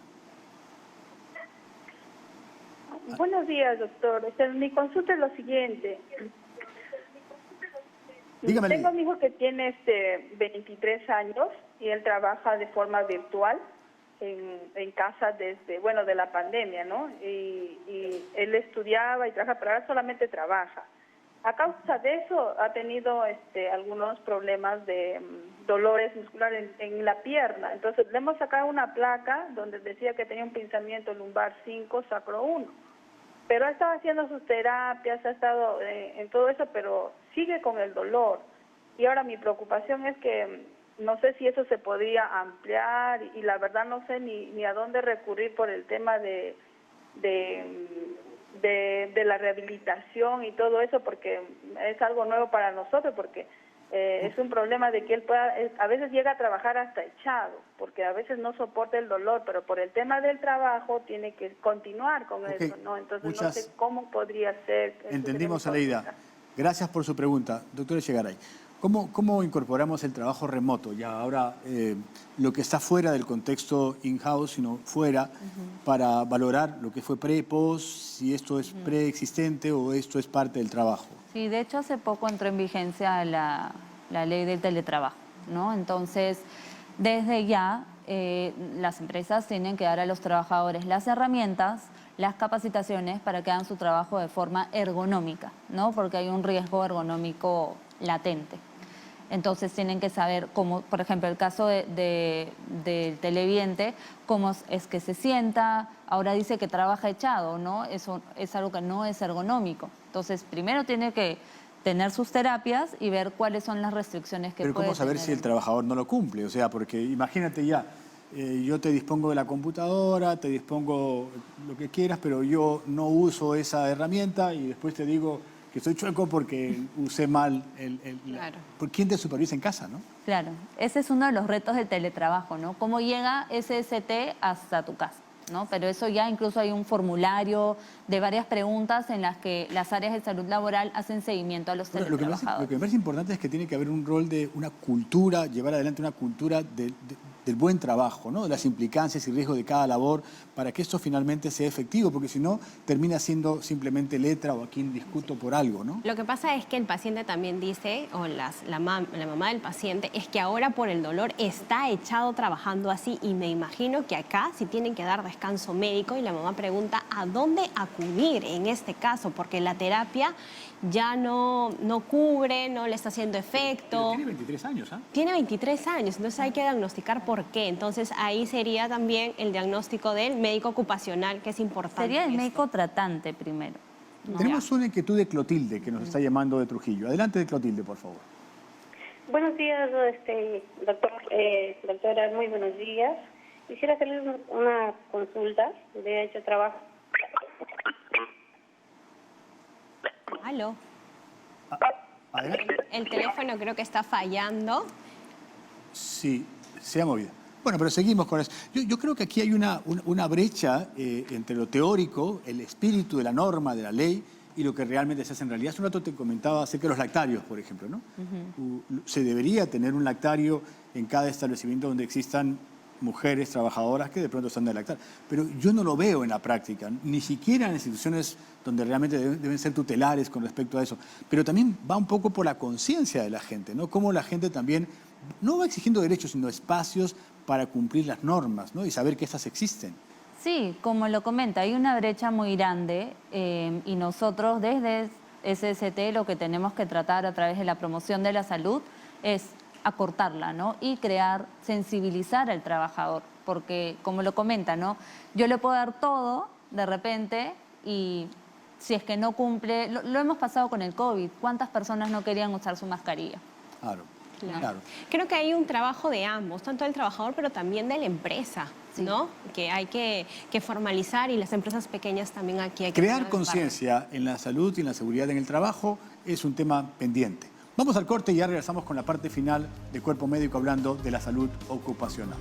Buenos días, doctor. Mi consulta es lo siguiente. Dígame. Tengo a mi hijo que tiene 23 años y él trabaja de forma virtual en casa desde, de la pandemia, ¿no? Y él estudiaba y trabaja, pero ahora solamente trabaja. A causa de eso ha tenido algunos problemas de dolores musculares en la pierna. Entonces le hemos sacado una placa donde decía que tenía un pinzamiento lumbar 5, sacro 1. Pero ha estado haciendo sus terapias, ha estado en todo eso, pero sigue con el dolor. Y ahora mi preocupación es que no sé si eso se podría ampliar y la verdad no sé ni a dónde recurrir por el tema de la rehabilitación y todo eso, porque es algo nuevo para nosotros, porque es un problema de que él a veces llega a trabajar hasta echado, porque a veces no soporta el dolor, pero por el tema del trabajo tiene que continuar con eso, ¿no? Entonces no sé cómo podría ser. Entendimos, Aleida. Gracias por su pregunta. Doctora Echegaray, ¿cómo incorporamos el trabajo remoto? Ya ahora lo que está fuera del contexto in-house, sino fuera, para valorar lo que fue pre-post, si esto es preexistente o esto es parte del trabajo. Sí, de hecho hace poco entró en vigencia la ley del teletrabajo, ¿no? Entonces, desde ya las empresas tienen que dar a los trabajadores las herramientas, las capacitaciones para que hagan su trabajo de forma ergonómica, ¿no? Porque hay un riesgo ergonómico latente. Entonces tienen que saber cómo, por ejemplo, el caso del televidente, cómo es que se sienta. Ahora dice que trabaja echado, ¿no? Eso es algo que no es ergonómico. Entonces, primero tiene que tener sus terapias y ver cuáles son las restricciones que puede tener. Pero ¿cómo saber si el trabajador no lo cumple? O sea, porque imagínate ya, yo te dispongo de la computadora, te dispongo lo que quieras, pero yo no uso esa herramienta y después te digo que estoy chueco porque usé mal Claro. ¿Por quién te supervisa en casa, no? Claro, ese es uno de los retos del teletrabajo, ¿no? ¿Cómo llega SST hasta tu casa? ¿No? Pero eso ya incluso hay un formulario de varias preguntas en las que las áreas de salud laboral hacen seguimiento a los teletrabajadores. Lo que me parece importante es que tiene que haber un rol de una cultura, llevar adelante una cultura del buen trabajo, ¿no? De las implicancias y riesgos de cada labor para que esto finalmente sea efectivo, porque si no, termina siendo simplemente letra o aquí discuto por algo, ¿no? Lo que pasa es que el paciente también dice, o la mamá del paciente, es que ahora por el dolor está echado trabajando así y me imagino que acá sí tienen que dar descanso médico y la mamá pregunta a dónde acudir en este caso, porque la terapia ya no cubre, no le está haciendo efecto. Pero tiene 23 años, ¿ah? Tiene 23 años, entonces hay que diagnosticar por qué. Entonces ahí sería también el diagnóstico del médico ocupacional, que es importante. Sería el médico tratante primero. Tenemos una inquietud de Clotilde, que nos está llamando de Trujillo. Adelante, de Clotilde, por favor. Buenos días, doctora, muy buenos días. Quisiera hacerles una consulta. De hecho, trabajo. Aló. Adelante. El teléfono creo que está fallando. Sí, se ha movido. Bueno, pero seguimos con eso. Yo creo que aquí hay una brecha entre lo teórico, el espíritu de la norma, de la ley, y lo que realmente se hace en realidad. Hace un rato te comentaba acerca de los lactarios, por ejemplo, ¿no? Se debería tener un lactario en cada establecimiento donde existan mujeres trabajadoras que de pronto están de lactar. Pero yo no lo veo en la práctica, ni siquiera en instituciones donde realmente deben ser tutelares con respecto a eso. Pero también va un poco por la conciencia de la gente, ¿no? Cómo la gente también no va exigiendo derechos, sino espacios para cumplir las normas, ¿no? Y saber que estas existen. Sí, como lo comenta, hay una brecha muy grande y nosotros desde SST lo que tenemos que tratar a través de la promoción de la salud es acortarla, ¿no? Y sensibilizar al trabajador, porque como lo comenta, ¿no? Yo le puedo dar todo de repente y si es que no cumple, lo hemos pasado con el COVID, ¿cuántas personas no querían usar su mascarilla? Claro. Creo que hay un trabajo de ambos, tanto del trabajador pero también de la empresa, ¿no? Que hay que formalizar y las empresas pequeñas también aquí hay que Crear conciencia en la salud y en la seguridad en el trabajo es un tema pendiente. Vamos al corte y ya regresamos con la parte final de Cuerpo Médico hablando de la salud ocupacional.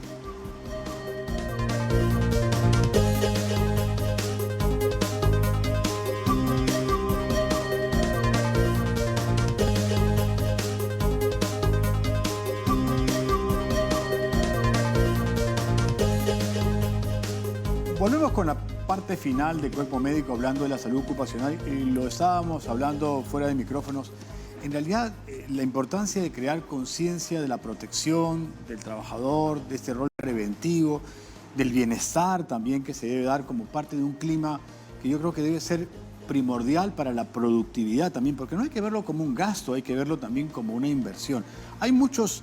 Volvemos con la parte final de Cuerpo Médico hablando de la salud ocupacional y lo estábamos hablando fuera de micrófonos. En realidad, la importancia de crear conciencia de la protección del trabajador, de este rol preventivo, del bienestar también que se debe dar como parte de un clima que yo creo que debe ser primordial para la productividad también, porque no hay que verlo como un gasto, hay que verlo también como una inversión. Hay muchas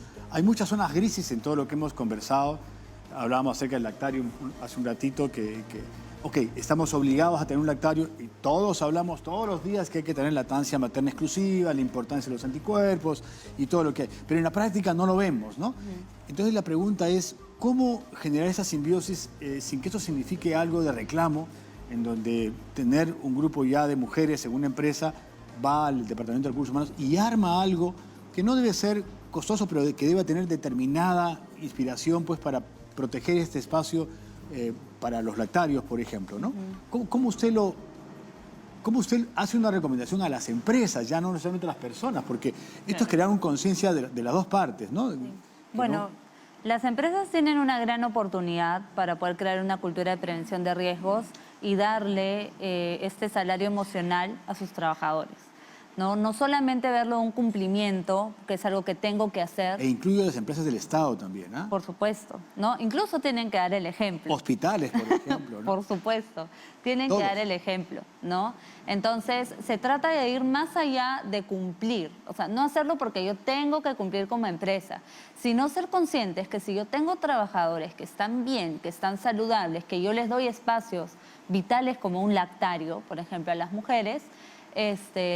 zonas grises en todo lo que hemos conversado. Hablábamos acerca del lactario hace un ratito ok, estamos obligados a tener un lactario y todos hablamos todos los días que hay que tener lactancia materna exclusiva, la importancia de los anticuerpos y todo lo que hay. Pero en la práctica no lo vemos, ¿no? Entonces la pregunta es, ¿cómo generar esa simbiosis sin que esto signifique algo de reclamo, en donde tener un grupo ya de mujeres en una empresa va al Departamento de Recursos Humanos y arma algo que no debe ser costoso, pero que debe tener determinada inspiración pues, para proteger este espacio para los lactarios, por ejemplo, ¿no? ¿Cómo usted hace una recomendación a las empresas, ya no necesariamente a las personas? Porque esto es crear una conciencia de las dos partes, ¿no? Bueno, las empresas tienen una gran oportunidad para poder crear una cultura de prevención de riesgos y darle este salario emocional a sus trabajadores. No solamente verlo un cumplimiento, que es algo que tengo que hacer. E incluye a las empresas del Estado también, ¿ah? Por supuesto, ¿no? Incluso tienen que dar el ejemplo. Hospitales, por ejemplo, ¿no? Por supuesto, tienen Todos. que dar el ejemplo, ¿no? Entonces, se trata de ir más allá de cumplir, o sea, no hacerlo porque yo tengo que cumplir como empresa, sino ser conscientes que si yo tengo trabajadores que están bien, que están saludables, que yo les doy espacios vitales como un lactario, por ejemplo, a las mujeres,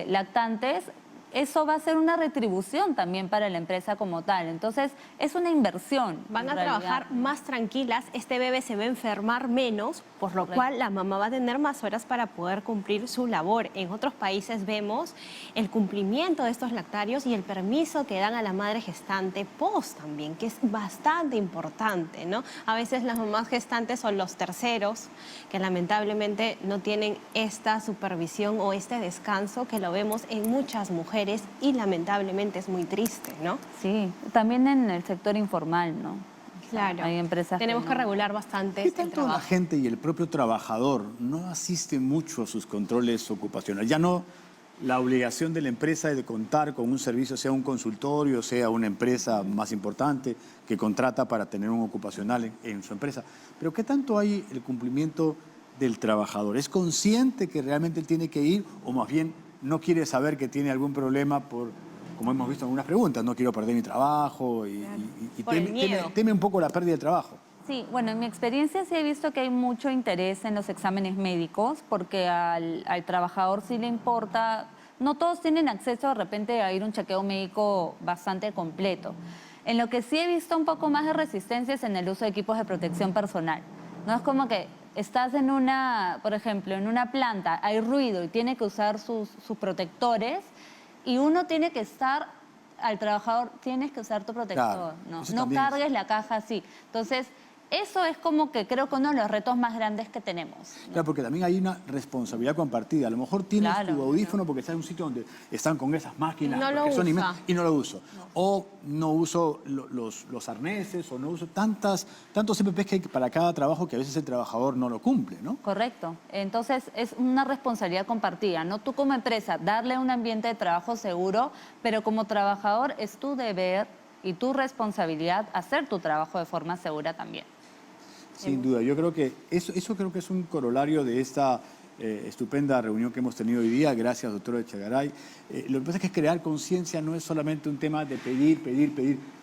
lactantes, eso va a ser una retribución también para la empresa como tal. Entonces, es una inversión. Van a trabajar más tranquilas, este bebé se va a enfermar menos, por lo cual la mamá va a tener más horas para poder cumplir su labor. En otros países vemos el cumplimiento de estos lactarios y el permiso que dan a la madre gestante post también, que es bastante importante, ¿no? A veces las mamás gestantes son los terceros que lamentablemente no tienen esta supervisión o este descanso que lo vemos en muchas mujeres y lamentablemente es muy triste, ¿no? Sí, también en el sector informal, ¿no? Claro. Hay empresas Tenemos que no. regular bastante ¿Qué el tanto la trabajo. gente y el propio trabajador no asiste mucho a sus controles ocupacionales? Ya no la obligación de la empresa de contar con un servicio, sea un consultorio, sea una empresa más importante que contrata para tener un ocupacional en su empresa. Pero ¿qué tanto hay el cumplimiento del trabajador? ¿Es consciente que realmente él tiene que ir o más bien no quiere saber que tiene algún problema por, como hemos visto en algunas preguntas, no quiero perder mi trabajo y Por el miedo. teme un poco la pérdida del trabajo? Sí, bueno, en mi experiencia sí he visto que hay mucho interés en los exámenes médicos porque al trabajador sí le importa. No todos tienen acceso de repente a ir a un chequeo médico bastante completo. En lo que sí he visto un poco más de resistencia es en el uso de equipos de protección personal. No es como que estás en una, por ejemplo, en una planta, hay ruido y tiene que usar sus protectores y uno tiene que estar, al trabajador, tienes que usar tu protector. Claro, eso No también es. cargues la caja así. Entonces, eso es como que creo que uno de los retos más grandes que tenemos. Claro, porque también hay una responsabilidad compartida. A lo mejor tienes Claro, tu audífono porque estás en un sitio donde están con esas máquinas No lo que son usa. y no lo uso. O no uso los arneses, o no uso tantos EPPs que hay para cada trabajo que a veces el trabajador no lo cumple, ¿no? Correcto. Entonces, es una responsabilidad compartida, ¿no? Tú como empresa, darle un ambiente de trabajo seguro, pero como trabajador es tu deber y tu responsabilidad hacer tu trabajo de forma segura también. Sin duda, yo creo que eso creo que es un corolario de esta estupenda reunión que hemos tenido hoy día. Gracias, doctora Echegaray. Lo que pasa es que crear conciencia no es solamente un tema de pedir,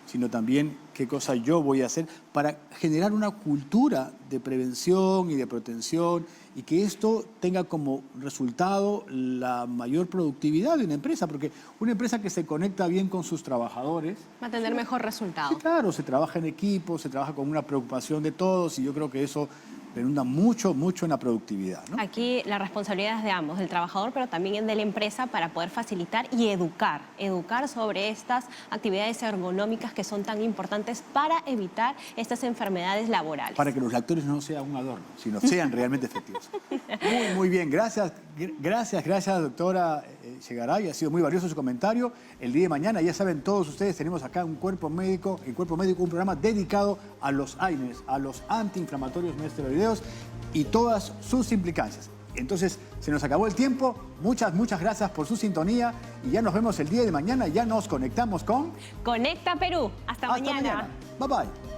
sino también qué cosa yo voy a hacer para generar una cultura de prevención y de protección y que esto tenga como resultado la mayor productividad de una empresa, porque una empresa que se conecta bien con sus trabajadores Va a tener mejor resultado. sí, claro, se trabaja en equipo, se trabaja con una preocupación de todos y yo creo que eso redunda mucho en la productividad, ¿no? Aquí la responsabilidad es de ambos, del trabajador, pero también de la empresa para poder facilitar y educar sobre estas actividades ergonómicas que son tan importantes para evitar estas enfermedades laborales. Para que los lactores no sean un adorno, sino sean realmente efectivos. Muy bien, gracias, doctora Echegaray, ha sido muy valioso su comentario. El día de mañana, ya saben todos ustedes, tenemos acá un Cuerpo Médico, un programa dedicado a los AINES, a los antiinflamatorios no esteroideos y todas sus implicancias. Entonces, se nos acabó el tiempo. Muchas gracias por su sintonía y ya nos vemos el día de mañana. Ya nos conectamos con... Conecta Perú. Hasta mañana. Bye bye.